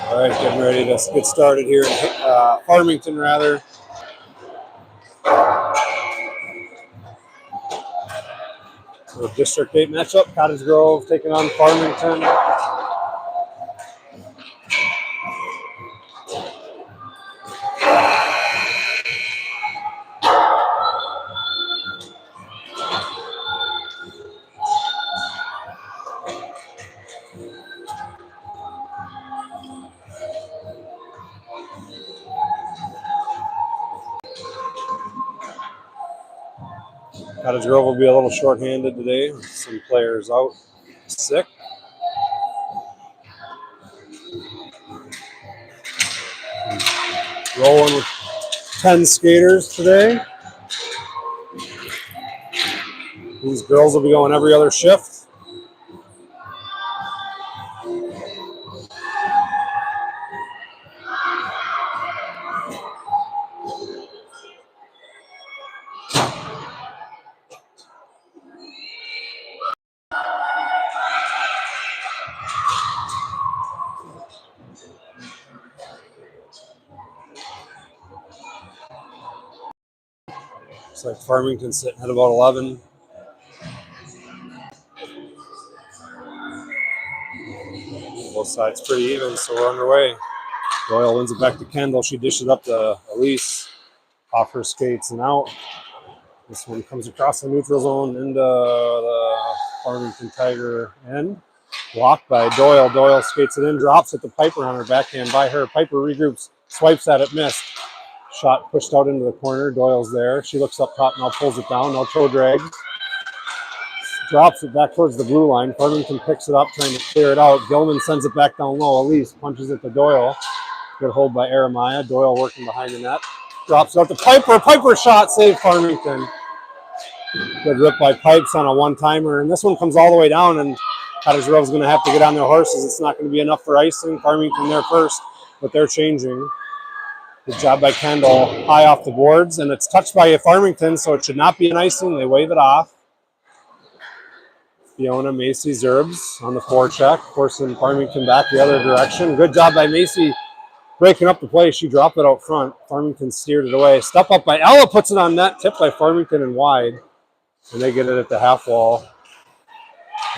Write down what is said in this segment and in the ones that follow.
All right, getting ready to get started here in Farmington, rather. So District 8 matchup, Cottage Grove taking on Farmington. Cottage Grove will be a little short-handed today. Some players out sick. Rolling with 10 skaters today. These girls will be going every other shift. Looks like Farmington sitting at about 11. Both sides pretty even, so we're underway. Doyle wins it back to Kendall. She dishes it up to Elise. Off her skates and out. This one comes across the neutral zone into the Farmington Tiger end. Blocked by Doyle. Doyle skates it in, drops it to Piper on her backhand by her. Piper regroups, swipes at it, missed. Shot pushed out into the corner. Doyle's there. She looks up top, now pulls it down. Now toe drag. Drops it back towards the blue line. Farmington picks it up, trying to clear it out. Gilman sends it back down low. Elise punches it to Doyle. Good hold by Aramaya. Doyle working behind the net. Drops it out to Piper. Piper shot, save Farmington. Good rip by Pipes on a one-timer. And this one comes all the way down, and Cottage Grove's going to have to get on their horses. It's not going to be enough for icing. Farmington there first, but they're changing. Good job by Kendall. High off the boards, and it's touched by Farmington, so it should not be an icing. They wave it off. Fiona, Macy, Zerbs on the forecheck, forcing Farmington back the other direction. Good job by Macy breaking up the play. She dropped it out front. Farmington steered it away. Step up by Ella, puts it on net, tipped by Farmington and wide. And they get it at the half wall.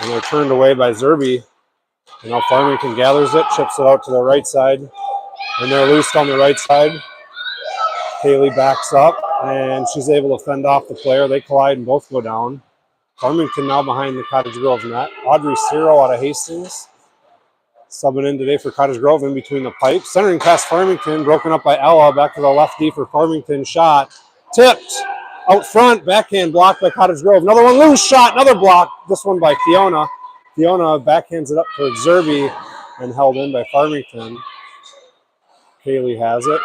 And they're turned away by Zerby. And now Farmington gathers it, chips it out to the right side. And they're loose on the right side. Kaylee backs up, and she's able to fend off the player. They collide and both go down. Farmington now behind the Cottage Grove net. Audrey Ciro out of Hastings. Subbing in today for Cottage Grove in between the pipes. Centering past Farmington, broken up by Ella. Back to the left D for Farmington. Shot. Tipped. Out front. Backhand blocked by Cottage Grove. Another one loose. Shot. Another block. This one by Fiona. Fiona backhands it up for Zerby and held in by Farmington. Kaylee has it.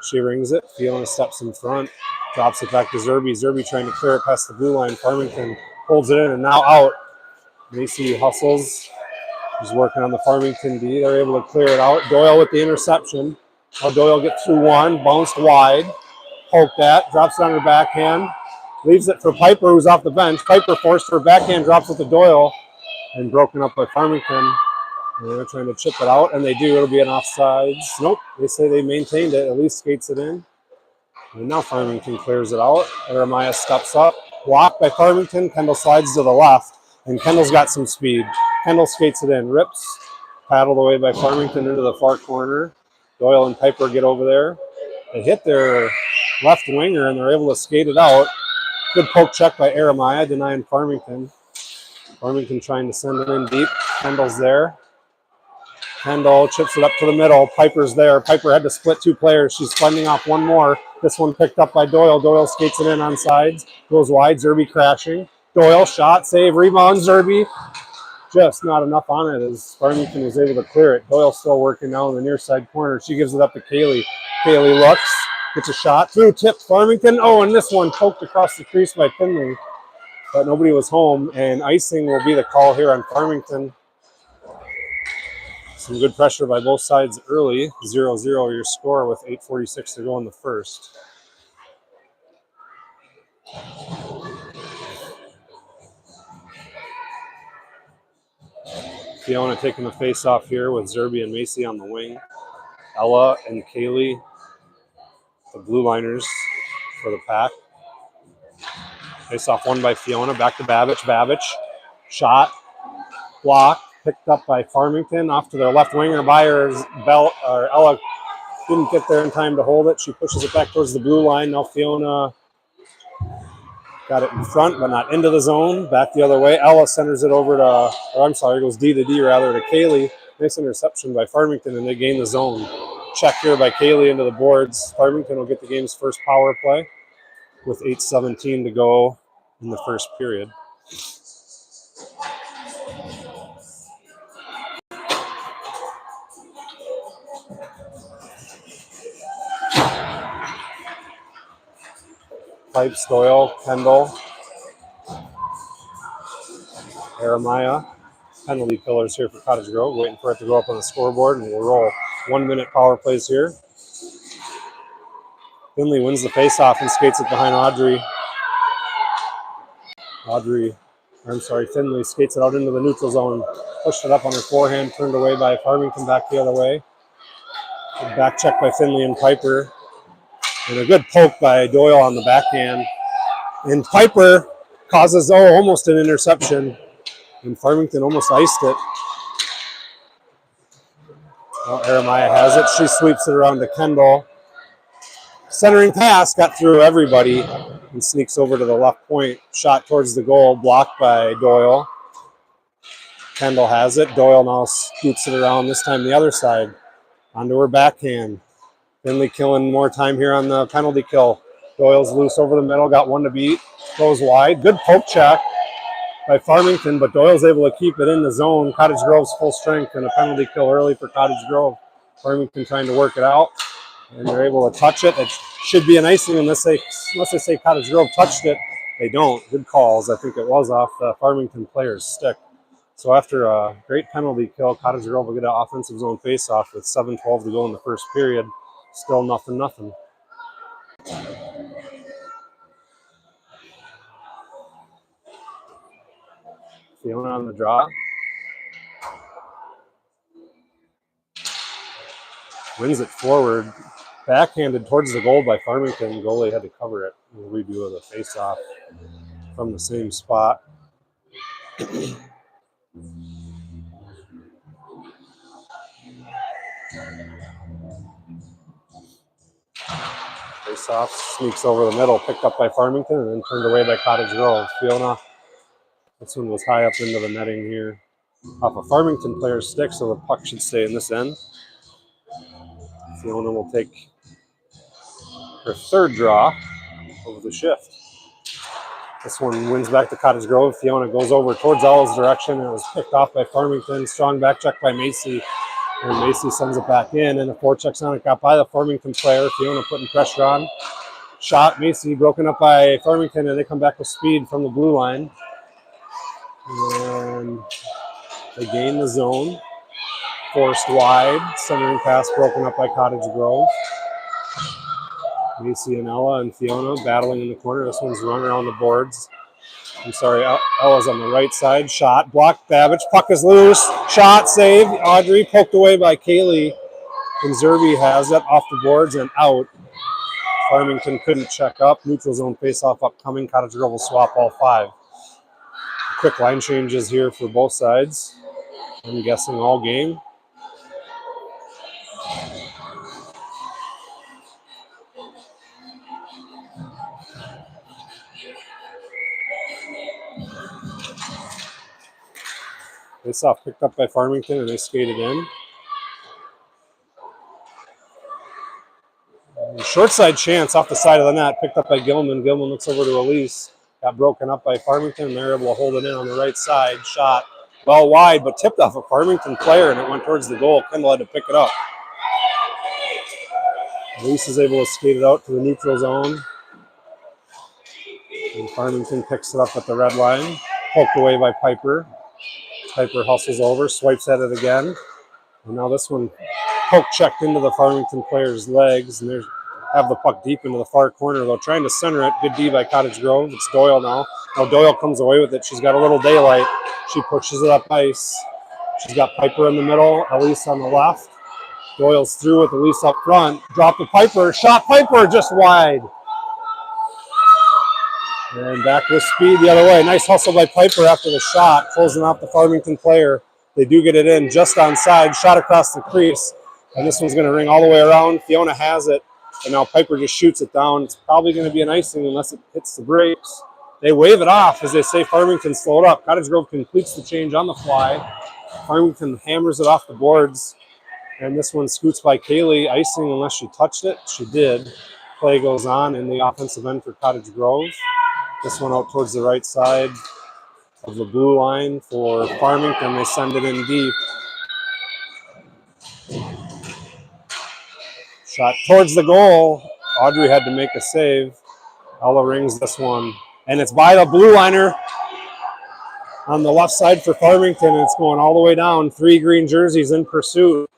She rings it. Fiona steps in front. Drops it back to Zerby. Zerby trying to clear it past the blue line. Farmington holds it in and now out. Macy hustles. She's working on the Farmington D. They're able to clear it out. Doyle with the interception. Now Doyle gets through one. Bounced wide. Poked at. Drops it on her backhand. Leaves it for Piper, who's off the bench. Piper forced her backhand. Drops it to Doyle. And broken up by Farmington. And they're trying to chip it out. And they do. It'll be an offsides. Nope. They say they maintained it. At least skates it in. And now Farmington clears it out. Aramaya steps up. Blocked by Farmington. Kendall slides to the left. And Kendall's got some speed. Kendall skates it in. Rips. Paddled away by Farmington into the far corner. Doyle and Piper get over there. They hit their left winger, and they're able to skate it out. Good poke check by Aramaya, denying Farmington. Farmington trying to send it in deep. Kendall's there. Kendall chips it up to the middle. Piper's there. Piper had to split two players. She's fending off one more. This one picked up by Doyle. Doyle skates it in on sides. Goes wide. Zerby crashing. Doyle shot, save, rebound. Zerby. Just not enough on it as Farmington was able to clear it. Doyle still working now in the near side corner. She gives it up to Kaylee. Kaylee looks. Gets a shot. Through tip. Farmington. Oh, and this one poked across the crease by Finley. But nobody was home. And icing will be the call here on Farmington. Some good pressure by both sides early. 0-0 your score with 8:46 to go in the first. Fiona taking the face off here with Zerby and Macy on the wing. Ella and Kaylee, the blue liners for the pack. Face off won by Fiona. Back to Babbage. Babbage. Shot. Block. Picked up by Farmington. Off to their left winger. Byers. Ella didn't get there in time to hold it. She pushes it back towards the blue line. Now Fiona got it in front, but not into the zone. Back the other way. Ella centers it over to, it goes D to D rather to Kaylee. Nice interception by Farmington, and they gain the zone. Check here by Kaylee into the boards. Farmington will get the game's first power play with 8:17 to go in the first period. Pipes, Doyle, Kendall, Jeremiah. Penalty killers here for Cottage Grove, waiting for it to go up on the scoreboard, and we'll roll 1 minute power plays here. Finley wins the faceoff and skates it behind Audrey. Finley skates it out into the neutral zone, pushed it up on her forehand, turned away by Farmington, back the other way. Good back check by Finley and Piper. And a good poke by Doyle on the backhand. And Piper causes, almost an interception. And Farmington almost iced it. Well, Jeremiah has it. She sweeps it around to Kendall. Centering pass got through everybody and sneaks over to the left point. Shot towards the goal, blocked by Doyle. Kendall has it. Doyle now scoots it around, this time the other side. Onto her backhand. Finley killing more time here on the penalty kill. Doyle's loose over the middle, got one to beat. Goes wide. Good poke check by Farmington, but Doyle's able to keep it in the zone. Cottage Grove's full strength and a penalty kill early for Cottage Grove. Farmington trying to work it out, and they're able to touch it. It should be an icing unless they say Cottage Grove touched it. They don't. Good calls. I think it was off the Farmington player's stick. So after a great penalty kill, Cottage Grove will get an offensive zone face-off with 7:12 to go in the first period. Still nothing. Fiona on the draw. Wins it forward. Backhanded towards the goal by Farmington. Goalie had to cover it. We'll redo the face-off from the same spot. Face-off sneaks over the middle, picked up by Farmington, and then turned away by Cottage Grove. Fiona, this one was high up into the netting here. Off a Farmington player's stick, so the puck should stay in this end. Fiona will take her third draw of the shift. This one wins back to Cottage Grove. Fiona goes over towards Ella's direction, and it was picked off by Farmington. Strong back check by Macy. And Macy sends it back in, and the forecheck's on it. Got by the Farmington player. Fiona putting pressure on. Shot, Macy broken up by Farmington, and they come back with speed from the blue line. And they gain the zone. Forced wide. Centering pass broken up by Cottage Grove. Macy and Ella and Fiona battling in the corner. This one's run around the boards. Ella's on the right side. Shot, blocked Babbage. Puck is loose. Shot, saved. Audrey poked away by Kaylee. And Zerby has it off the boards and out. Farmington couldn't check up. Neutral zone face-off upcoming. Cottage Grove will swap all five. Quick line changes here for both sides. I'm guessing all game. Face-off picked up by Farmington, and they skated in. Short side chance off the side of the net, picked up by Gilman. Gilman looks over to Elise. Got broken up by Farmington, and they're able to hold it in on the right side. Shot well wide, but tipped off a Farmington player, and it went towards the goal. Kendall had to pick it up. Elise is able to skate it out to the neutral zone. And Farmington picks it up at the red line. Poked away by Piper. Piper hustles over, swipes at it again. And now this one poke checked into the Farmington player's legs, and they have the puck deep into the far corner, though, trying to center it. Good D by Cottage Grove. It's Doyle now. Now Doyle comes away with it. She's got a little daylight. She pushes it up ice. She's got Piper in the middle, Elise on the left. Doyle's through with Elise up front. Drop the Piper, shot Piper just wide. And back with speed the other way. Nice hustle by Piper after the shot, closing off the Farmington player. They do get it in just onside, shot across the crease. And this one's going to ring all the way around. Fiona has it, and now Piper just shoots it down. It's probably going to be an icing unless it hits the brakes. They wave it off as they say Farmington slowed up. Cottage Grove completes the change on the fly. Farmington hammers it off the boards. And this one scoots by Kaylee, icing unless she touched it. She did. Play goes on in the offensive end for Cottage Grove. This one out towards the right side of the blue line for Farmington. They send it in deep. Shot towards the goal. Audrey had to make a save. Ella rings this one. And it's by the blue liner on the left side for Farmington. And it's going all the way down. 3 green jerseys in pursuit.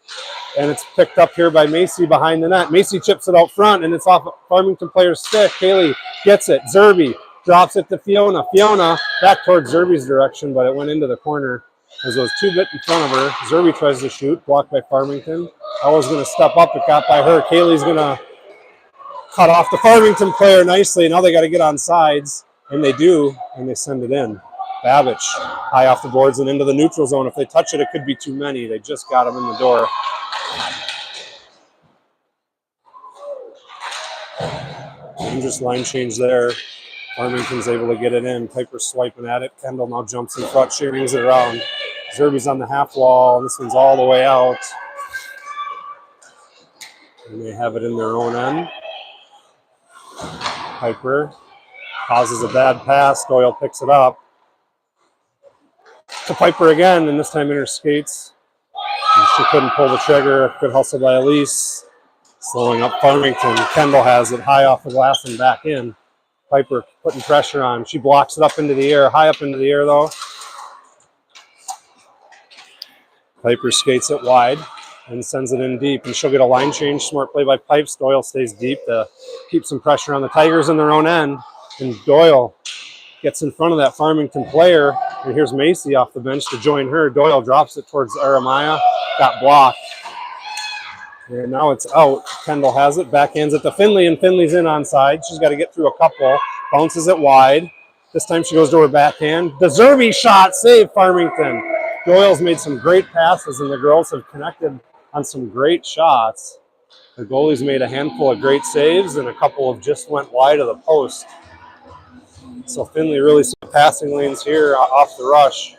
And it's picked up here by Macy behind the net. Macy chips it out front, and it's off a Farmington player's stick. Kaylee gets it. Zerby drops it to Fiona. Fiona back towards Zerby's direction, but it went into the corner as it was 2 bit in front of her. Zerby tries to shoot, blocked by Farmington. Ella's going to step up. It got by her. Kaylee's going to cut off the Farmington player nicely. Now they got to get on sides, and they do, and they send it in. Babbage high off the boards and into the neutral zone. If they touch it, it could be too many. They just got them in the door. Dangerous line change there. Farmington's able to get it in. Piper swiping at it. Kendall now jumps in front. She rings it around. Zerby's on the half wall. This one's all the way out. And they have it in their own end. Piper causes a bad pass. Doyle picks it up. To Piper again, and this time in her skates. And she couldn't pull the trigger. Good hustle by Elise. Slowing up Farmington. Kendall has it high off the glass and back in. Piper putting pressure on. She blocks it up into the air. High up into the air, though. Piper skates it wide and sends it in deep. And she'll get a line change. Smart play by Pipes. Doyle stays deep to keep some pressure on the Tigers in their own end. And Doyle gets in front of that Farmington player. And here's Macy off the bench to join her. Doyle drops it towards Aramaya. Got blocked. And now it's out. Kendall has it. Backhands it to Finley, and Finley's in onside. She's got to get through a couple. Bounces it wide. This time she goes to her backhand. The Zerby shot. Save Farmington. Doyle's made some great passes, and the girls have connected on some great shots. The goalie's made a handful of great saves, and a couple of just went wide of the post. So Finley really some passing lanes here off the rush.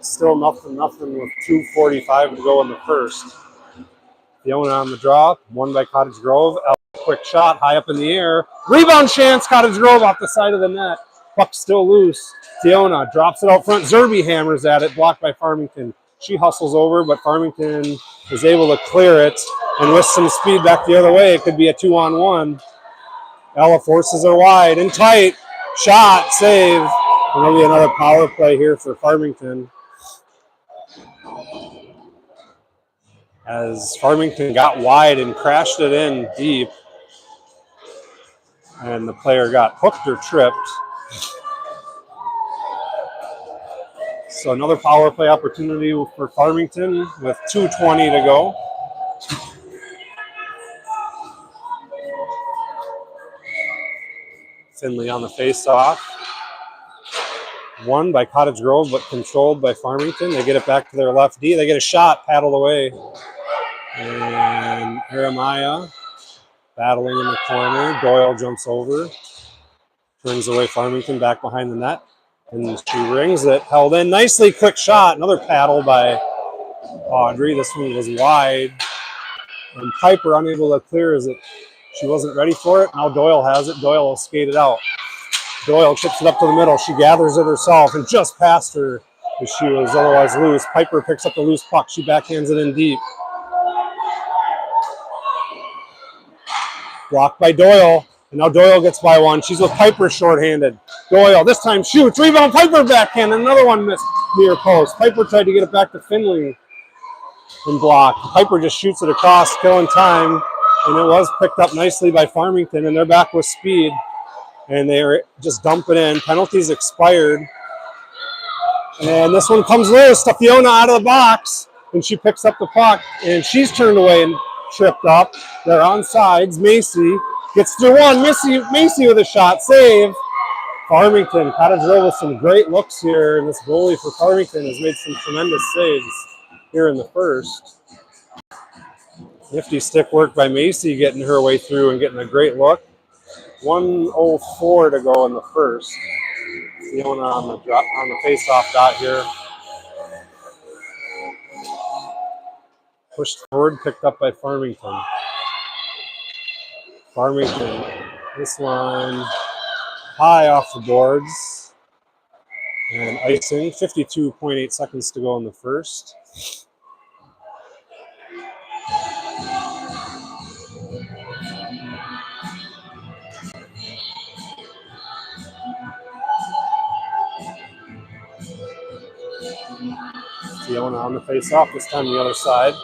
Still nothing with 2:45 to go in the first. Fiona on the draw, won by Cottage Grove. Quick shot, high up in the air. Rebound chance, Cottage Grove off the side of the net. Puck still loose. Fiona drops it out front. Zerby hammers at it, blocked by Farmington. She hustles over, but Farmington is able to clear it. And with some speed back the other way, it could be a 2-on-1. Ella forces her wide and tight. Shot, save. And there'll be another power play here for Farmington. As Farmington got wide and crashed it in deep. And the player got hooked or tripped. So another power play opportunity for Farmington with 2:20 to go. Finley on the face-off. Won by Cottage Grove, but controlled by Farmington. They get it back to their left D. They get a shot, paddled away. And Aramaya battling in the corner. Doyle jumps over. Turns away Farmington back behind the net. And she rings it. Held in nicely. Quick shot. Another paddle by Audrey. This one was wide. And Piper unable to clear as it. She wasn't ready for it. Now Doyle has it. Doyle will skate it out. Doyle chips it up to the middle. She gathers it herself and just passed her as she was otherwise loose. Piper picks up the loose puck. She backhands it in deep. Blocked by Doyle. And now Doyle gets by one. She's with Piper shorthanded. Doyle this time shoots. Rebound. Piper backhand. Another one missed near post. Piper tried to get it back to Finley and blocked. Piper just shoots it across, killing time. And it was picked up nicely by Farmington. And they're back with speed. And they're just dumping in. Penalties expired. And this one comes loose to Fiona out of the box, and she picks up the puck, and she's turned away and tripped up. They're on sides. Macy gets through one. Macy with a shot. Save. Farmington. Cottage Grove with some great looks here, and this goalie for Farmington has made some tremendous saves here in the first. Nifty stick work by Macy getting her way through and getting a great look. 1:04 to go in the first. Fiona on the face-off dot here. Pushed forward, picked up by Farmington. Farmington, this one high off the boards. And icing, 52.8 seconds to go in the first. Fiona on the face-off, this time the other side.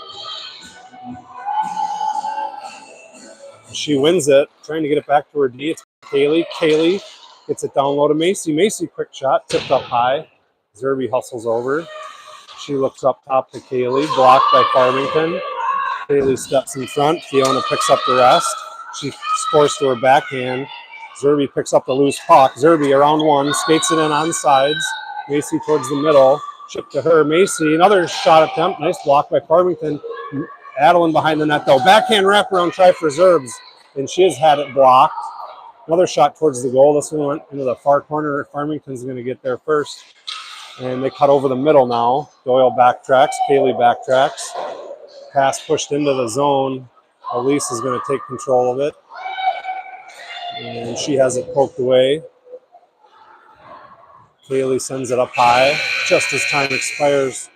She wins it, trying to get it back to her D. It's Kaylee. Kaylee gets it down low to Macy. Macy, quick shot, tipped up high. Zerby hustles over. She looks up top to Kaylee, blocked by Farmington. Kaylee steps in front. Fiona picks up the rest. She scores to her backhand. Zerby picks up the loose puck. Zerby around one, skates it in on sides. Macy towards the middle. Chip to her. Macy, another shot attempt. Nice block by Farmington. Adeline behind the net, though. Backhand wraparound try for Zerbs, and she has had it blocked. Another shot towards the goal. This one went into the far corner. Farmington's going to get there first. And they cut over the middle now. Doyle backtracks. Kaylee backtracks. Pass pushed into the zone. Elise is going to take control of it. And she has it poked away. Kaylee sends it up high just as time expires.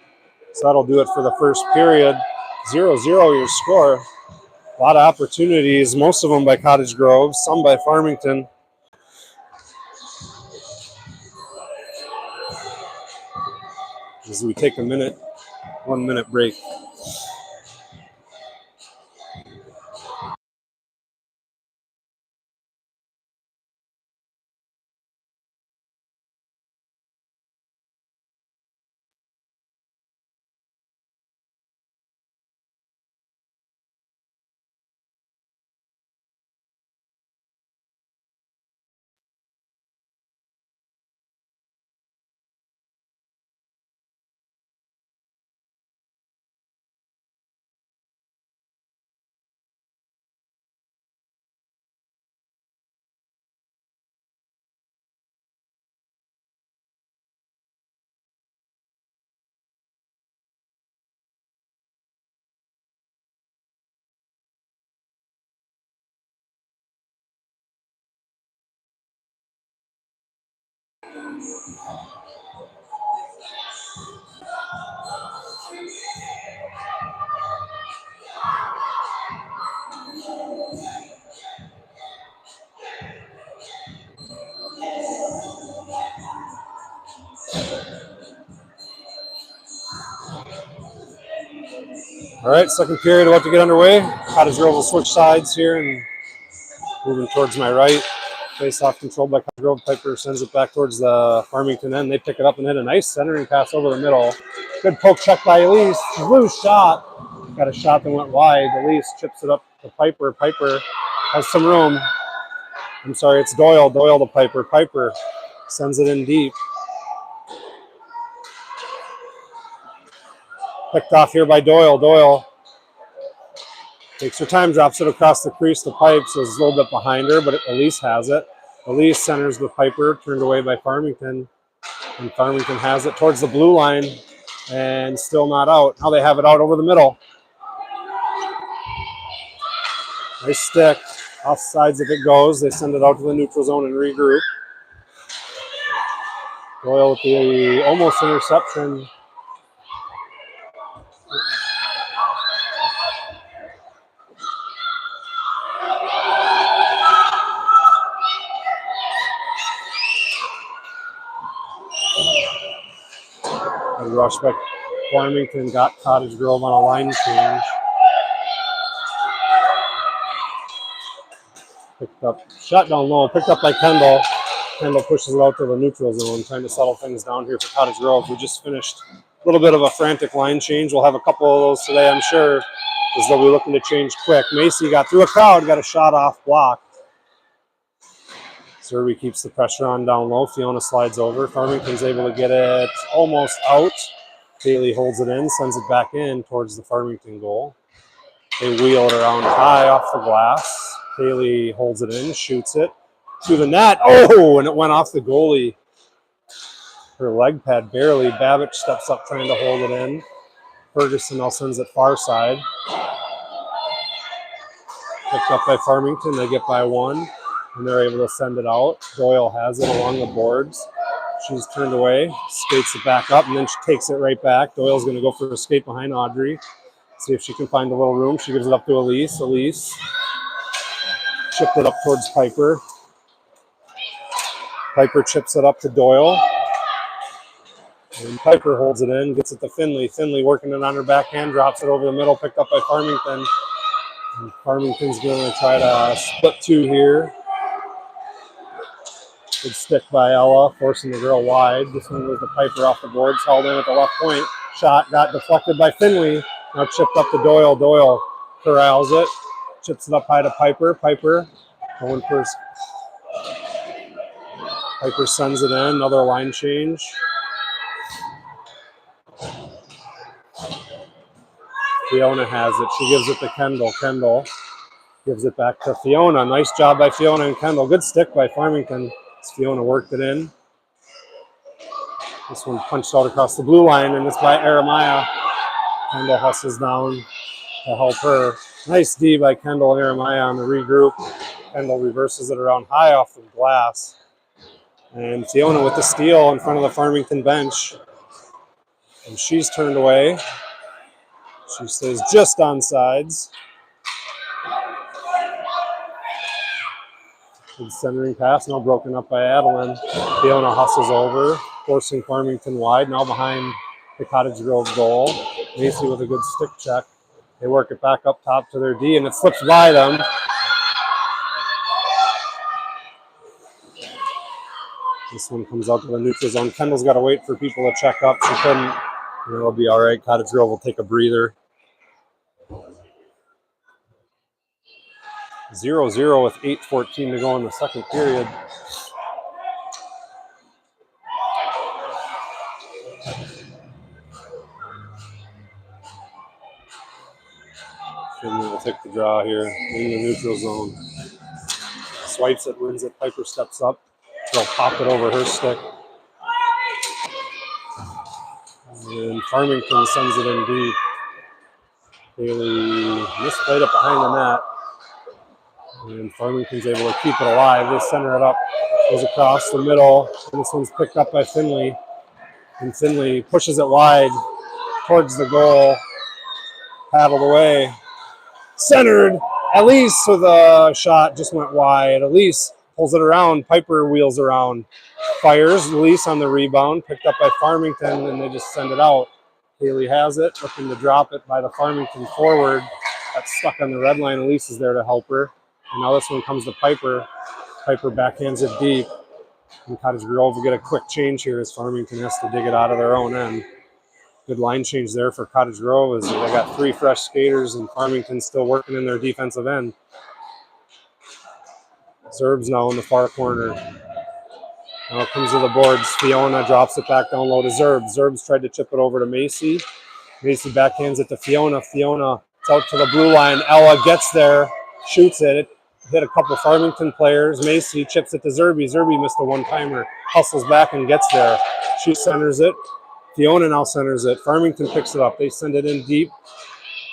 So that'll do it for the first period. 0-0 your score. A lot of opportunities, most of them by Cottage Grove, some by Farmington. As we take a 1 minute break. All right, second period about to get underway. Cottage Grove will switch sides here and moving towards my right. Face-off controlled by Cottage Grove. Piper sends it back towards the Farmington end. They pick it up and hit a nice centering pass over the middle. Good poke check by Elise. Loose shot. Got a shot that went wide. Elise chips it up to Piper. Piper has some room. I'm sorry, it's Doyle. Doyle to Piper. Piper sends it in deep. Picked off here by Doyle. Doyle takes her time, drops it across the crease to Pipe, so it's a little bit behind her, but Elise has it. Elise centers with Piper, turned away by Farmington, and Farmington has it towards the blue line, and still not out. Now they have it out over the middle. Nice stick. Off sides if it goes. They send it out to the neutral zone and regroup. Doyle with the almost interception. And rush back. Farmington got Cottage Grove on a line change. Picked up, shot down low, picked up by Kendall. Kendall pushes it out to the neutral zone, trying to settle things down here for Cottage Grove. We just finished a little bit of a frantic line change. We'll have a couple of those today, I'm sure, as they'll be looking to change quick. Macy got through a crowd, got a shot off block. Zerby keeps the pressure on down low. Fiona slides over. Farmington's able to get it almost out. Haley holds it in, sends it back in towards the Farmington goal. They wheel it around high off the glass. Haley holds it in, shoots it to the net. Oh, and it went off the goalie. Her leg pad barely. Babbage steps up trying to hold it in. Ferguson now sends it far side. Picked up by Farmington. They get by one, and they're able to send it out. Doyle has it along the boards. She's turned away, skates it back up, and then she takes it right back. Doyle's going to go for a skate behind Audrey. See if she can find a little room. She gives it up to Elise. Elise chipped it up towards Piper. Piper chips it up to Doyle. And Piper holds it in, gets it to Finley. Finley working it on her backhand, drops it over the middle, picked up by Farmington. And Farmington's going to try to split two here. Good stick by Ella, forcing the girl wide. This one was the Piper off the boards, held in at the left point. Shot got deflected by Finley. Now chipped up to Doyle. Doyle corrals it. Chips it up high to Piper. Piper going first. Piper sends it in. Another line change. Fiona has it. She gives it to Kendall. Kendall gives it back to Fiona. Nice job by Fiona and Kendall. Good stick by Farmington. Fiona worked it in. This one punched out across the blue line, and it's by Aramaya. Kendall hustles down to help her. Nice D by Kendall and Aramaya on the regroup. Kendall reverses it around high off the glass. And Fiona with the steal in front of the Farmington bench. And she's turned away. She stays just on sides. Good centering pass, now broken up by Adeline. Fiona hustles over, forcing Farmington wide, now behind the Cottage Grove goal. Macy with a good stick check. They work it back up top to their D, and it slips by them. This one comes out to the neutral zone. Kendall's got to wait for people to check up. She couldn't. And it'll be all right. Cottage Grove will take a breather. 0-0 with 8:14 to go in the second period. Finley will take the draw here in the neutral zone. Swipes it, wins it. Piper steps up. They'll pop it over her stick. And Farmington sends it in deep. Haley misplayed it behind the net. And Farmington's able to keep it alive. They center it up. Goes across the middle. And this one's picked up by Finley. And Finley pushes it wide towards the goal. Paddled away. Centered. Elise with a shot just went wide. Elise pulls it around. Piper wheels around. Fires. Elise on the rebound. Picked up by Farmington, and they just send it out. Haley has it. Looking to drop it by the Farmington forward. That's stuck on the red line. Elise is there to help her. And now this one comes to Piper. Piper backhands it deep. And Cottage Grove will get a quick change here as Farmington has to dig it out of their own end. Good line change there for Cottage Grove as they got three fresh skaters and Farmington still working in their defensive end. Zerb's now in the far corner. Now it comes to the boards. Fiona drops it back down low to Zerb. Zerb's tried to chip it over to Macy. Macy backhands it to Fiona. Fiona, it's out to the blue line. Ella gets there, shoots it. It hit a couple Farmington players. Macy chips it to Zerby. Zerby missed a one-timer. Hustles back and gets there. She centers it. Fiona now centers it. Farmington picks it up. They send it in deep.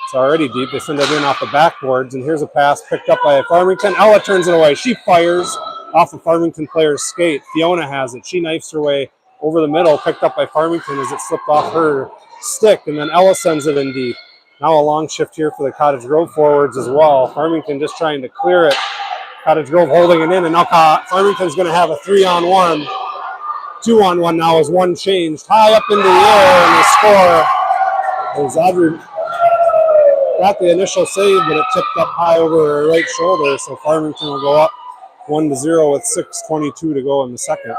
It's already deep. They send it in off the backboards. And here's a pass picked up by Farmington. Ella turns it away. She fires off a Farmington player's skate. Fiona has it. She knifes her way over the middle, picked up by Farmington as it slipped off her stick. And then Ella sends it in deep. Now a long shift here for the Cottage Grove forwards as well. Farmington just trying to clear it. Cottage Grove holding it in. And now Farmington's going to have a 3-on-1. 2-on-1 now as one changed. High up into the air and the score. As Audrey got the initial save, but it tipped up high over her right shoulder. So Farmington will go up 1-0 with 6:22 to go in the second.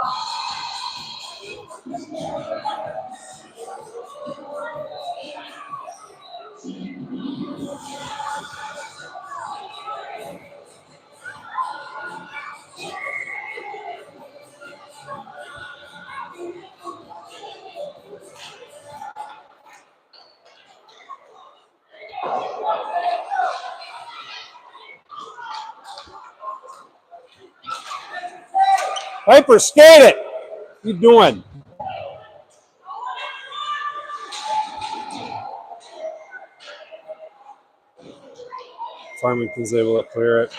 Piper, skate it! What you doing? Farmington's able to clear it.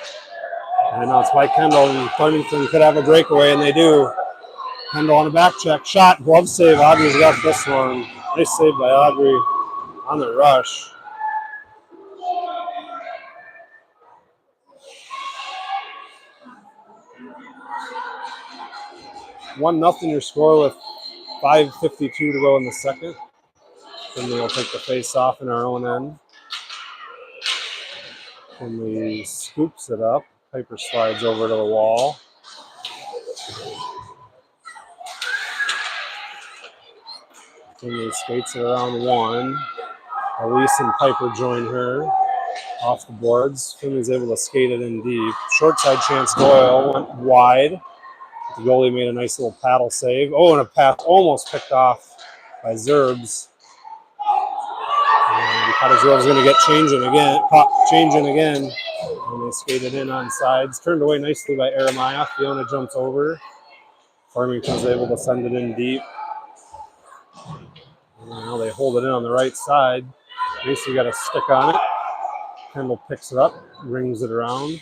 And now it's by Kendall, and Farmington could have a breakaway, and they do. Kendall on a back check. Shot, glove save. Audrey's got this one. Nice save by Audrey on the rush. One nothing your score with 5:52 to go in the second. Then we'll take the face off in our own end. Finley scoops it up. Piper slides over to the wall. Finley skates it around one. Elise and Piper join her off the boards. Finley's able to skate it in deep. Short side chance, Doyle went wide. The goalie made a nice little paddle save. Oh, and a pass almost picked off by Zerbs. And Cottage Grove's going to get changing again. And they skated in on sides. Turned away nicely by Eremiah. Fiona jumps over. Farmington's able to send it in deep. And now they hold it in on the right side. Macy got a stick on it. Kendall picks it up, rings it around.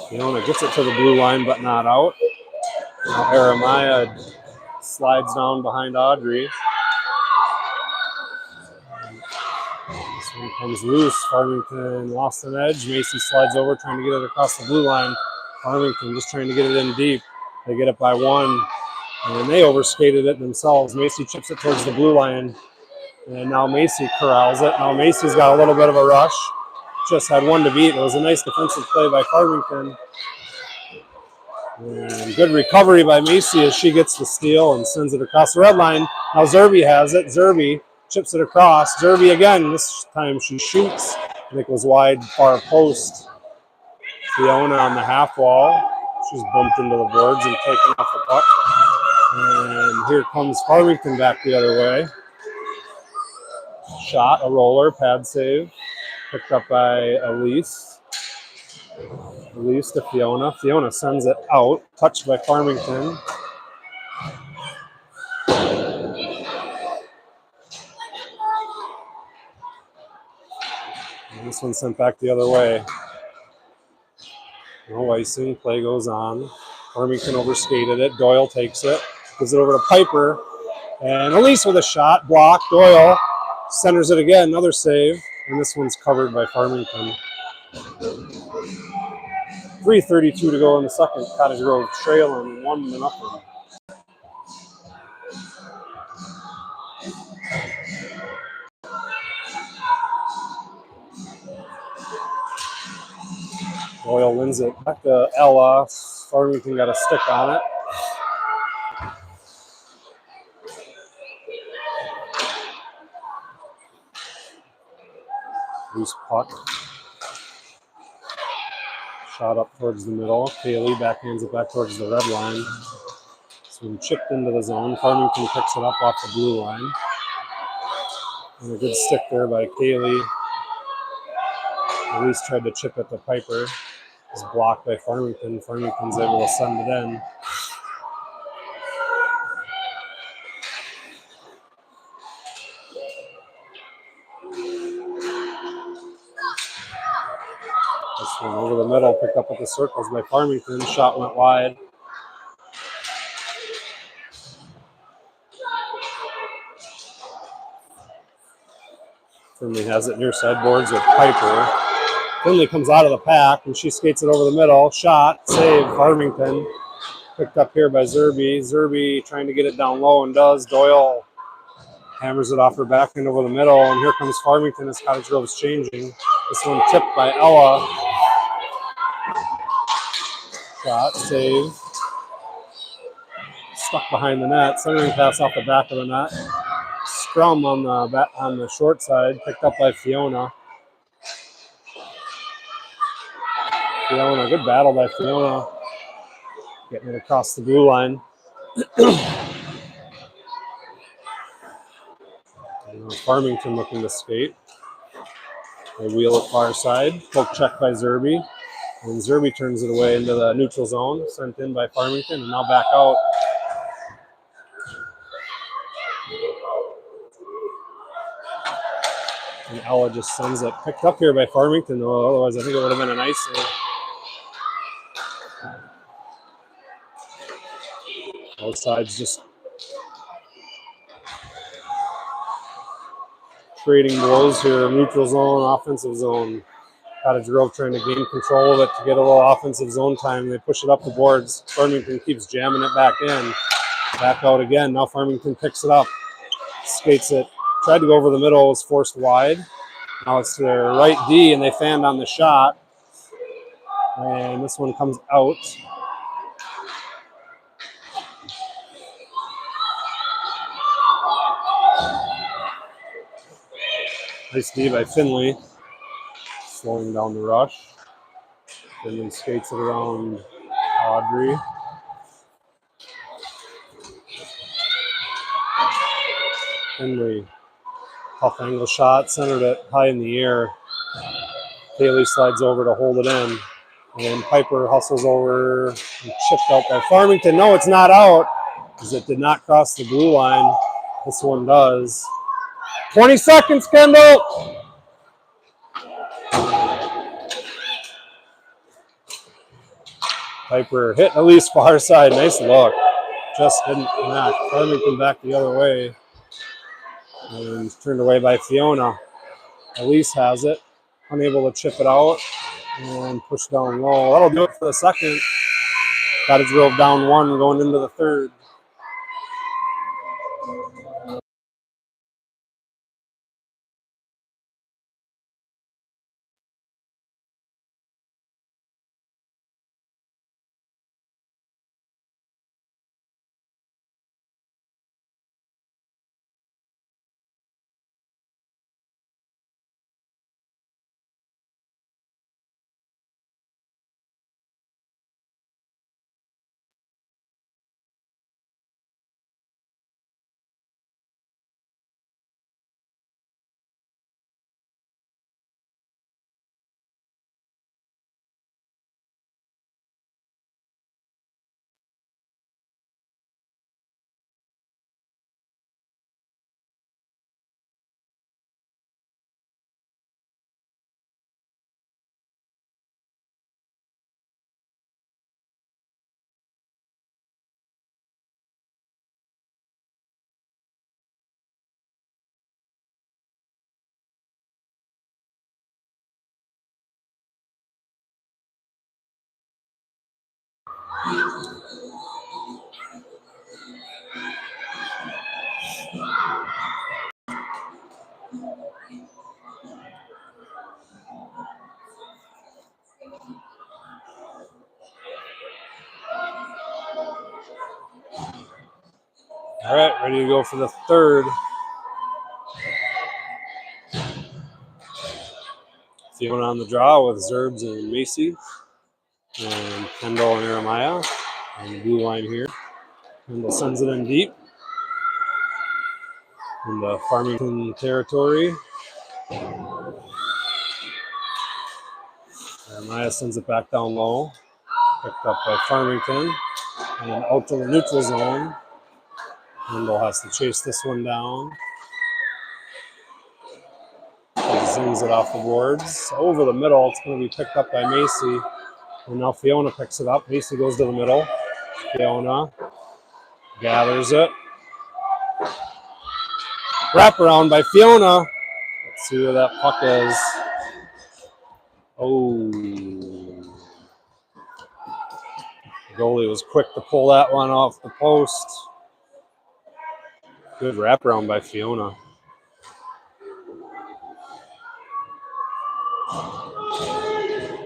Fiona gets it to the blue line, but not out. Now Eremiah slides down behind Audrey. This one comes loose. Farmington lost an edge. Macy slides over, trying to get it across the blue line. Farmington just trying to get it in deep. They get it by one, and they overskated it themselves. Macy chips it towards the blue line, and now Macy corrals it. Now Macy's got a little bit of a rush. Just had one to beat. It was a nice defensive play by Farmington. And good recovery by Macy as she gets the steal and sends it across the red line. Now Zerby has it. Zerby chips it across. Zerby again. This time she shoots. I think it was wide, far post. Fiona on the half wall. She's bumped into the boards and taken off the puck. And here comes Farmington back the other way. Shot, a roller, pad save. Picked up by Elise. Elise to Fiona. Fiona sends it out. Touched by Farmington. And this one sent back the other way. No icing. Play goes on. Farmington overskated it. Doyle takes it. Gives it over to Piper. And Elise with a shot. Block. Doyle centers it again. Another save. And this one's covered by Farmington. 3:32 to go in the second. Cottage Grove trailing 1-0. Doyle wins it back to Ella. Farmington got a stick on it. Loose puck. Shot up towards the middle. Kaylee backhands it back towards the red line. So we chipped into the zone. Farmington picks it up off the blue line. And a good stick there by Kaylee. Elise tried to chip it to Piper. It's blocked by Farmington. Farmington's able to send it in. This one over the middle, picked up at the circles by Farmington. Shot went wide. Finley has it near sideboards with Piper. Finley comes out of the pack, and she skates it over the middle. Shot, save, Farmington. Picked up here by Zerby. Zerby trying to get it down low and does. Doyle hammers it off her backhand over the middle, and here comes Farmington as Cottage Grove's changing. This one tipped by Ella. Shot, save. Stuck behind the net. Centering pass off the back of the net. Scrum on the short side, picked up by Fiona. Fiona, good battle by Fiona. Getting it across the blue line. Farmington looking to skate. They wheel it far side. Poke check by Zerby. And Zerby turns it away into the neutral zone. Sent in by Farmington and now back out. And Ella just sends it. Picked up here by Farmington, though. Otherwise, I think it would have been an icing. Both sides just trading blows here. Neutral zone, offensive zone. Cottage Grove trying to gain control of it to get a little offensive zone time. They push it up the boards. Farmington keeps jamming it back in. Back out again. Now Farmington picks it up. Skates it. Tried to go over the middle. Was forced wide. Now it's their right D, and they fanned on the shot. And this one comes out. Nice D by Finley. Slowing down the rush. Finley skates it around Audrey. Finley. Tough angle shot. Centered it high in the air. Haley slides over to hold it in. And Piper hustles over and chipped out by Farmington. No, it's not out because it did not cross the blue line. This one does. 20 seconds, Kendall. Piper hit at least far side. Nice look. Just didn't connect. Farmington back the other way. And turned away by Fiona. Elise has it. Unable to chip it out. And push down low. That'll do it for the second. Cottage Grove down one going into the third. All right, ready to go for the third. Fiona on the draw with Zerbs and Macy. And Kendall and Jeremiah on the blue line here. Kendall sends it in deep. In the Farmington territory. Jeremiah sends it back down low. Picked up by Farmington. And then out to the neutral zone. Kendall has to chase this one down. Zings it off the boards. Over the middle, it's going to be picked up by Macy. And now Fiona picks it up. Macy goes to the middle. Fiona gathers it. Wraparound by Fiona. Let's see where that puck is. Oh. The goalie was quick to pull that one off the post. Good wraparound by Fiona.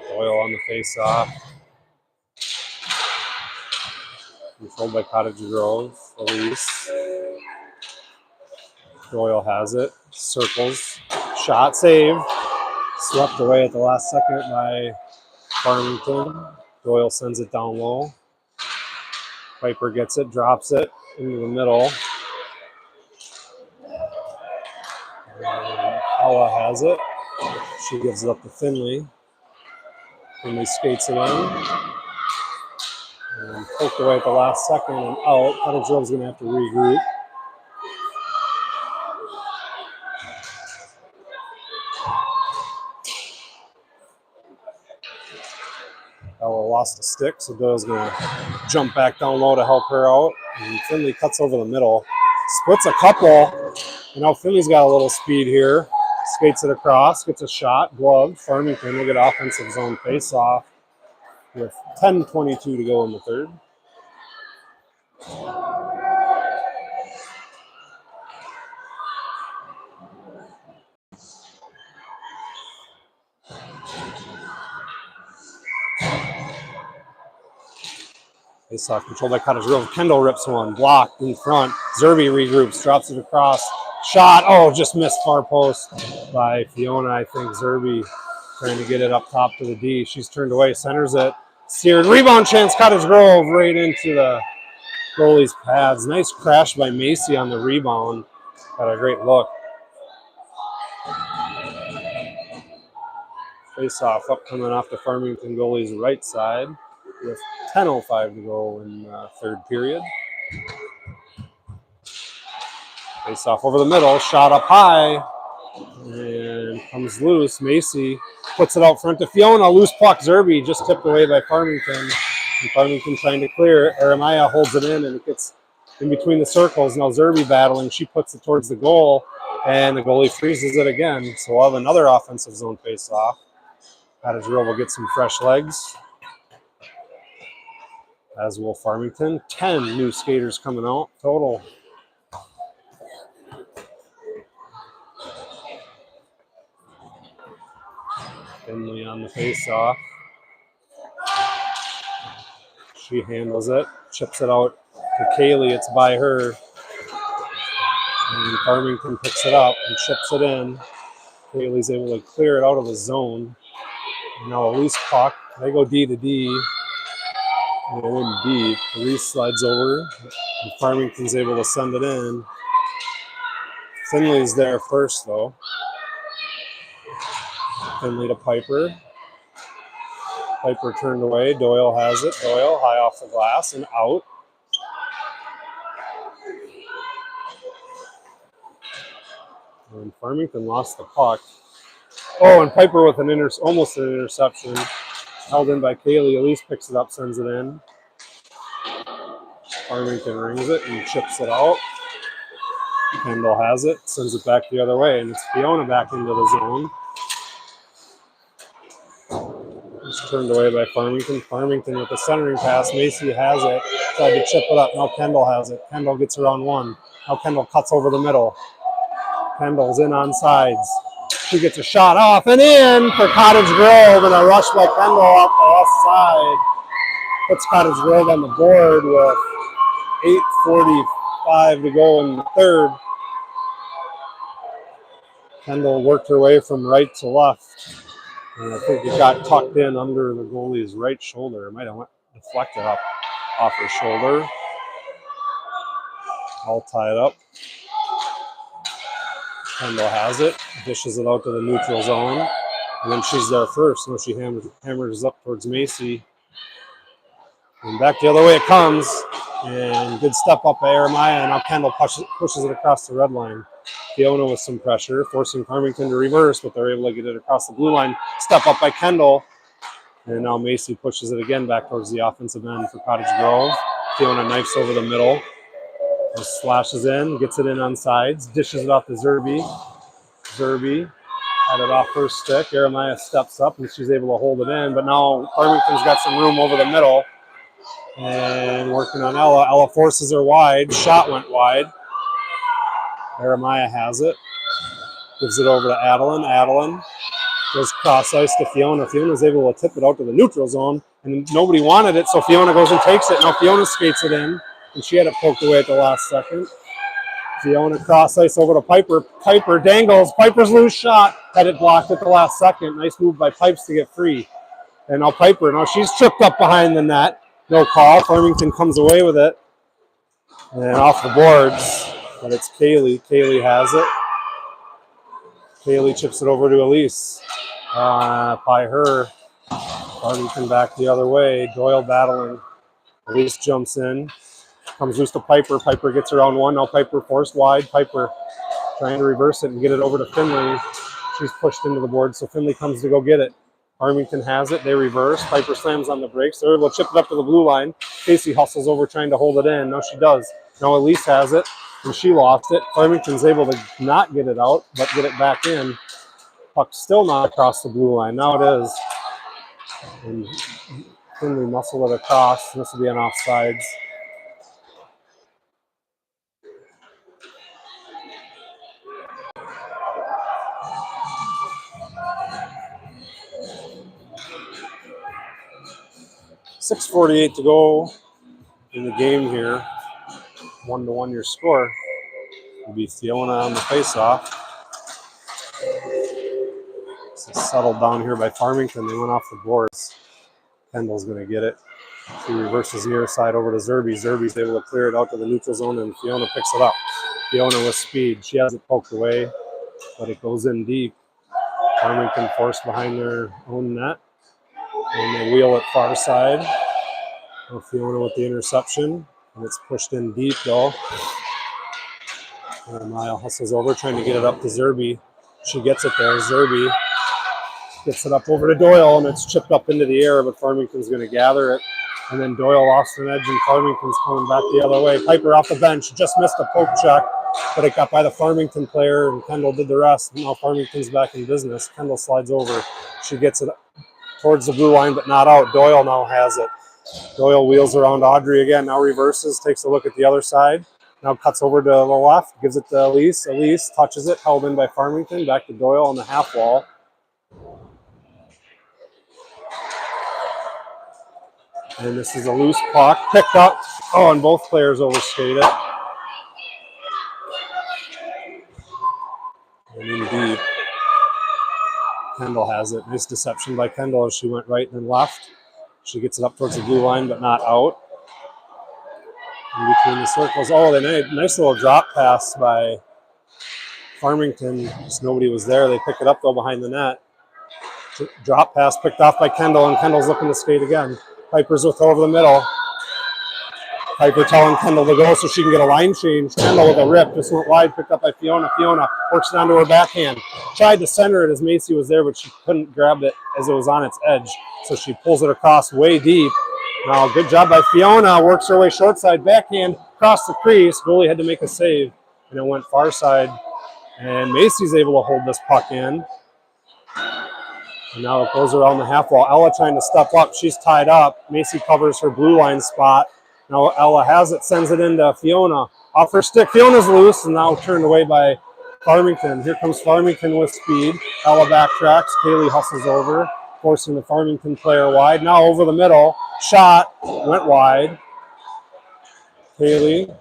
Doyle on the face-off. Controlled by Cottage Grove. Elise. Doyle has it. Circles. Shot save. Swept away at the last second by Farmington. Doyle sends it down low. Piper gets it, drops it into the middle. Ella has it. She gives it up to Finley. Finley skates it in. And poked away at the last second and out. Cottage Grove's going to have to regroup. Ella lost a stick, so Doyle's going to jump back down low to help her out. And Finley cuts over the middle. Splits a couple. And now Finley's got a little speed here. Skates it across, gets a shot, gloved. Farmington will get offensive zone face-off with 10:22 to go in the third. Face-off controlled by Cottage Grove. Kendall rips one, blocked in front. Zerby regroups, drops it across. Shot, oh, just missed far post by Fiona, I think. Zerby trying to get it up top to the D. She's turned away, centers it. Seared, rebound chance, Cottage Grove right into the goalie's pads. Nice crash by Macy on the rebound. Got a great look. Face-off up coming off the Farmington goalie's right side with 10:05 to go in the third period. Face-off over the middle, shot up high, and comes loose. Macy puts it out front to Fiona. Loose puck, Zerby just tipped away by Farmington. And Farmington trying to clear. Jeremiah holds it in, and it gets in between the circles. Now Zerby battling. She puts it towards the goal, and the goalie freezes it again. So we'll have another offensive zone face-off. Cottage Grove will get some fresh legs, as will Farmington. 10 new skaters coming out total. Finley on the face-off. She handles it, chips it out to Kaylee. It's by her. And Farmington picks it up and chips it in. Kaylee's able to clear it out of the zone. Now Elise puck. They go D to D. And they win D. Elise slides over. And Farmington's able to send it in. Finley's there first, though. Finley to Piper. Piper turned away. Doyle has it. Doyle high off the glass and out. And Farmington lost the puck. Oh, and Piper with almost an interception. Held in by Kaylee. Elise picks it up, sends it in. Farmington rings it and chips it out. Kendall has it, sends it back the other way, and it's Fiona back into the zone. It's turned away by Farmington. Farmington with the centering pass. Macy has it. Tried to chip it up. Now Kendall has it. Kendall gets her on one. Now Kendall cuts over the middle. Kendall's in on sides. She gets a shot off and in for Cottage Grove, and a rush by Kendall off the left side. Puts Cottage Grove on the board with 8:45 to go in the third. Kendall worked her way from right to left. And I think it got tucked in under the goalie's right shoulder. It might have deflected up off her shoulder. All tied up. Kendall has it, dishes it out to the neutral zone. And then she's there first. Now she hammers up towards Macy. And back the other way it comes. And good step up by Jeremiah. And now Kendall pushes it across the red line. Fiona with some pressure, forcing Farmington to reverse, but they're able to get it across the blue line. Step up by Kendall. And now Macy pushes it again back towards the offensive end for Cottage Grove. Fiona knifes over the middle. Slashes in, gets it in on sides, dishes it off to Zerby. Zerby had it off her stick. Jeremiah steps up and she's able to hold it in, but now Farmington's got some room over the middle. And working on Ella. Ella forces her wide. Shot went wide. Jeremiah has it. Gives it over to Adeline. Adeline goes cross ice to Fiona. Fiona's able to tip it out to the neutral zone, and nobody wanted it, so Fiona goes and takes it. Now Fiona skates it in. and she had it poked away at the last second. Fiona cross ice over to Piper. Piper dangles. Piper's loose shot. Had it blocked at the last second. Nice move by Pipes to get free. And now Piper, now she's tripped up behind the net. No call. Farmington comes away with it. And off the boards. But it's Kaylee. Kaylee has it. Kaylee chips it over to Elise. By her. Farmington back the other way. Doyle battling. Elise jumps in. Comes loose to Piper. Piper gets around one. Now Piper forced wide. Piper trying to reverse it and get it over to Finley. She's pushed into the board, so Finley comes to go get it. Farmington has it. They reverse. Piper slams on the brakes. They're able to chip it up to the blue line. Casey hustles over trying to hold it in. Now she does. Now Elise has it, and she lost it. Farmington's able to not get it out, but get it back in. Puck still not across the blue line. Now it is. And Finley muscled it across. This will be an offsides. .6:48 to go in the game here. 1-1 your score. It'll be Fiona on the faceoff. This is settled down here by Farmington. They went off the boards. Kendall's going to get it. She reverses the other side over to Zerby. Zerby's able to clear it out to the neutral zone, and Fiona picks it up. Fiona with speed. She has it poked away, but it goes in deep. Farmington forced behind their own net. And they wheel it far side. Fiona with the interception. And it's pushed in deep though. Mile hustles over, trying to get it up to Zerby. She gets it there. Zerby gets it up over to Doyle, and it's chipped up into the air, but Farmington's going to gather it. And then Doyle lost an edge, and Farmington's coming back the other way. Piper off the bench, just missed a poke check, but it got by the Farmington player, and Kendall did the rest. Now Farmington's back in business. Kendall slides over. She gets it towards the blue line, but not out. Doyle now has it. Doyle wheels around Audrey again, now reverses, takes a look at the other side. Now cuts over to the left, gives it to Elise. Elise touches it, held in by Farmington. Back to Doyle on the half wall. And this is a loose puck, picked up. Oh, and both players overskate it. And in deep. Kendall has it. Nice deception by Kendall as she went right and then left. She gets it up towards the blue line, but not out. In between the circles. Oh, nice little drop pass by Farmington. Just nobody was there. They pick it up, though, behind the net. Drop pass picked off by Kendall, and Kendall's looking to skate again. Piper's with over the middle. Piper telling Kendall to go so she can get a line change. Kendall with a rip, just went wide, picked up by Fiona. Fiona works it onto her backhand. Tried to center it as Macy was there, but she couldn't grab it as it was on its edge. So she pulls it across way deep. Now, good job by Fiona. Works her way short side, backhand, across the crease. Goalie had to make a save, and it went far side. And Macy's able to hold this puck in. And now it goes around the half wall. Ella trying to step up. She's tied up. Macy covers her blue line spot. Now Ella has it, sends it into Fiona. Off her stick, Fiona's loose, and now turned away by Farmington. Here comes Farmington with speed. Ella backtracks. Kaylee hustles over, forcing the Farmington player wide. Now over the middle. Shot. Went wide. Kaylee.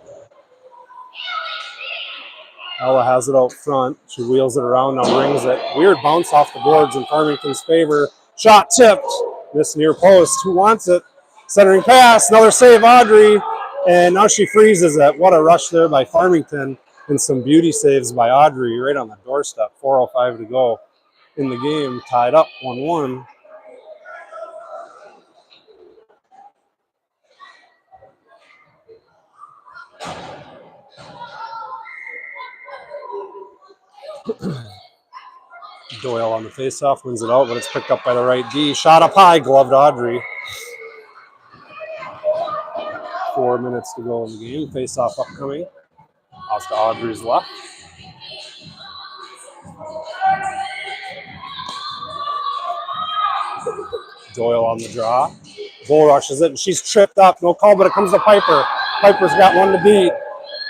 Ella has it out front. She wheels it around, now rings it. Weird bounce off the boards in Farmington's favor. Shot tipped. Missed near post. Who wants it? Centering pass. Another save, Audrey. And now she freezes it. What a rush there by Farmington. And some beauty saves by Audrey right on the doorstep. 4:05 to go in the game. Tied up 1-1. Doyle on the faceoff, wins it out, but it's picked up by the right D. Shot up high, gloved Audrey. 4 minutes to go in the game. Faceoff upcoming. Off to Audrey's left. Doyle on the draw. Bull rushes it, and she's tripped up. No call, but it comes to Piper. Piper's got one to beat.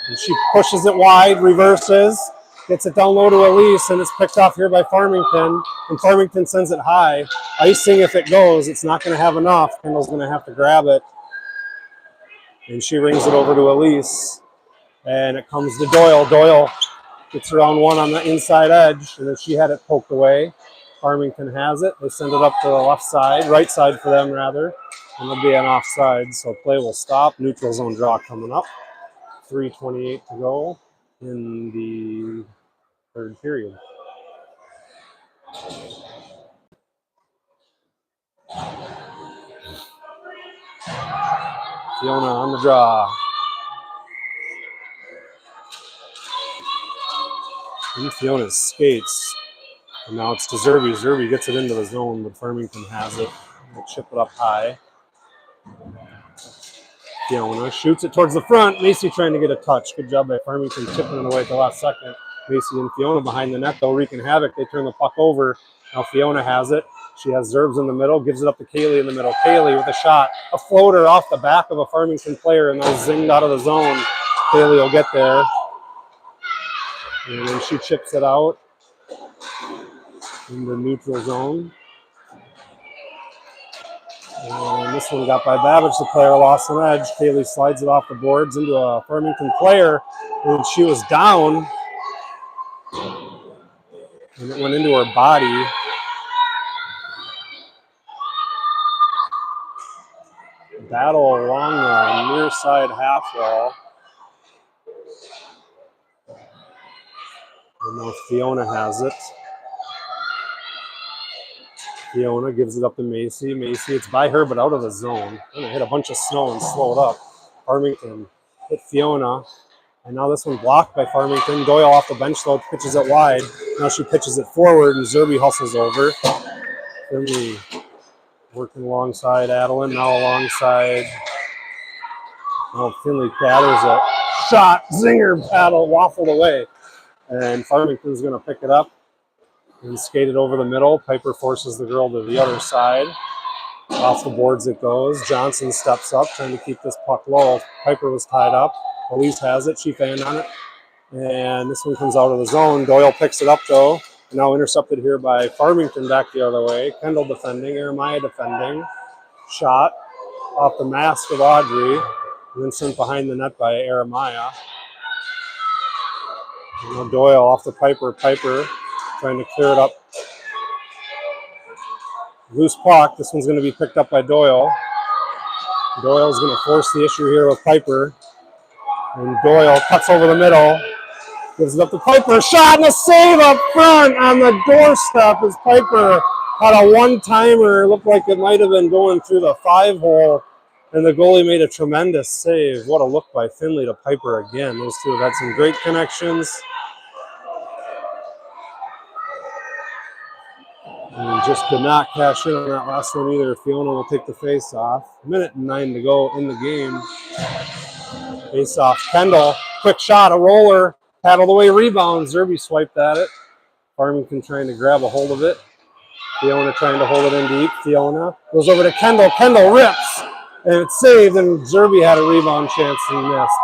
And she pushes it wide, reverses. Gets it down low to Elise, and it's picked off here by Farmington. And Farmington sends it high. Icing if it goes. It's not going to have enough. Kendall's going to have to grab it. And she rings it over to Elise. And it comes to Doyle. Doyle gets around one on the inside edge, and then she had it poked away. Farmington has it. They send it up to the left side, right side for them rather, and it'll be an offside. So play will stop. Neutral zone draw coming up. 3:28 to go in the third period. Fiona on the draw. And Fiona skates. And now it's to Zerby. Zerby gets it into the zone, but Farmington has it. They'll chip it up high. Fiona shoots it towards the front. Macy trying to get a touch. Good job by Farmington chipping it away at the last second. Macy and Fiona behind the net, though, wreaking havoc. They turn the puck over. Now Fiona has it. She has Zerbs in the middle, gives it up to Kaylee in the middle. Kaylee with a shot. A floater off the back of a Farmington player, and now zinged out of the zone. Kaylee will get there. And then she chips it out in the neutral zone. And this one got by Babbage. The player lost an edge. Kaylee slides it off the boards into a Farmington player, and she was down. And it went into her body. Battle along the near side half wall. And now Fiona has it. Fiona gives it up to Macy. Macy, it's by her, but out of the zone. Gonna hit a bunch of snow and slow it up. Farmington hit Fiona. And now this one blocked by Farmington. Doyle off the bench, though, pitches it wide. Now she pitches it forward, and Zerby hustles over. Zerby working alongside Adeline, now alongside. Oh, Finley batters a shot. Zinger paddle waffled away. And Farmington's going to pick it up and skate it over the middle. Piper forces the girl to the other side. Off the boards it goes. Johnson steps up, trying to keep this puck low. Piper was tied up. Elise has it. She fanned on it. And this one comes out of the zone. Doyle picks it up, though. Now intercepted here by Farmington back the other way. Kendall defending. Jeremiah defending. Shot off the mask of Audrey. And then sent behind the net by Jeremiah. Now Doyle off the Piper. Piper trying to clear it up. Loose puck. This one's going to be picked up by Doyle. Doyle's going to force the issue here with Piper. And Doyle cuts over the middle. Gives it up to Piper. Shot and a save up front on the doorstep as Piper had a one-timer. Looked like it might have been going through the 5-hole. And the goalie made a tremendous save. What a look by Finley to Piper again. Those two have had some great connections. And just could not cash in on that last one either. Fiona will take the face-off. 1:09 to go in the game. Face-off. Kendall, quick shot, a roller, paddled away, rebound. Zerby swiped at it. Farmington trying to grab a hold of it. Fiona trying to hold it in deep. Fiona goes over to Kendall. Kendall rips, and it's saved, and Zerby had a rebound chance and missed.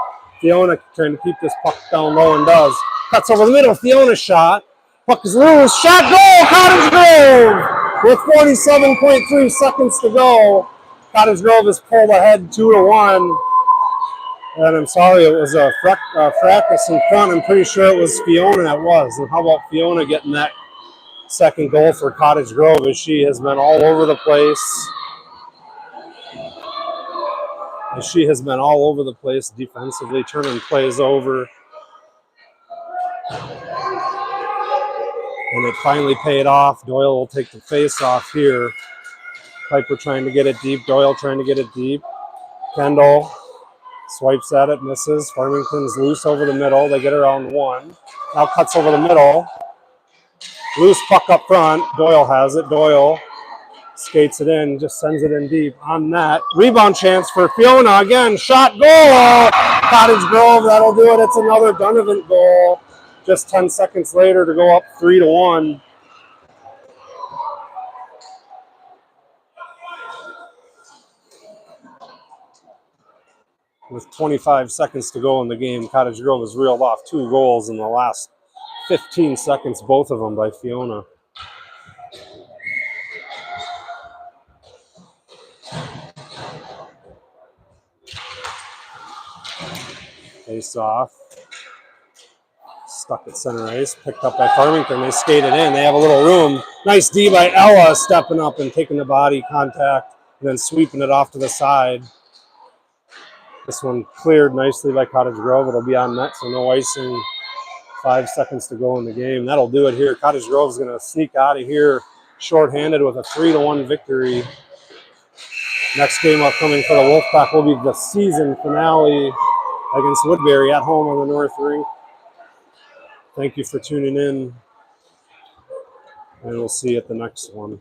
Fiona trying to keep this puck down low and does. Cuts over the middle. Fiona shot. Puck is loose. Shot, goal! Cottage Grove! With 47.3 seconds to go. Cottage Grove is pulled ahead 2-1. And I'm sorry, it was a fracas in front. I'm pretty sure it was Fiona that was. And how about Fiona getting that second goal for Cottage Grove, as she has been all over the place. Defensively, turning plays over. And it finally paid off. Doyle will take the face off here. Piper trying to get it deep. Doyle trying to get it deep. Kendall swipes at it, misses. Farmington's loose over the middle. They get around one. Now cuts over the middle. Loose puck up front. Doyle has it. Doyle skates it in, just sends it in deep on that. Rebound chance for Fiona. Again, shot, goal! Cottage Grove, that'll do it. It's another Donovan goal. Just 10 seconds later to go up 3-1. With 25 seconds to go in the game, Cottage Grove has reeled off 2 goals in the last 15 seconds, both of them by Fiona. face off. Stuck at center ice. Picked up by Farmington. They skated in. They have a little room. Nice D by Ella, stepping up and taking the body contact and then sweeping it off to the side. This one cleared nicely by Cottage Grove. It'll be on net, so no icing. 5 seconds to go in the game. That'll do it here. Cottage Grove's going to sneak out of here shorthanded with a 3-1 victory. Next game upcoming for the Wolfpack will be the season finale against Woodbury at home on the North Rink. Thank you for tuning in, and we'll see you at the next one.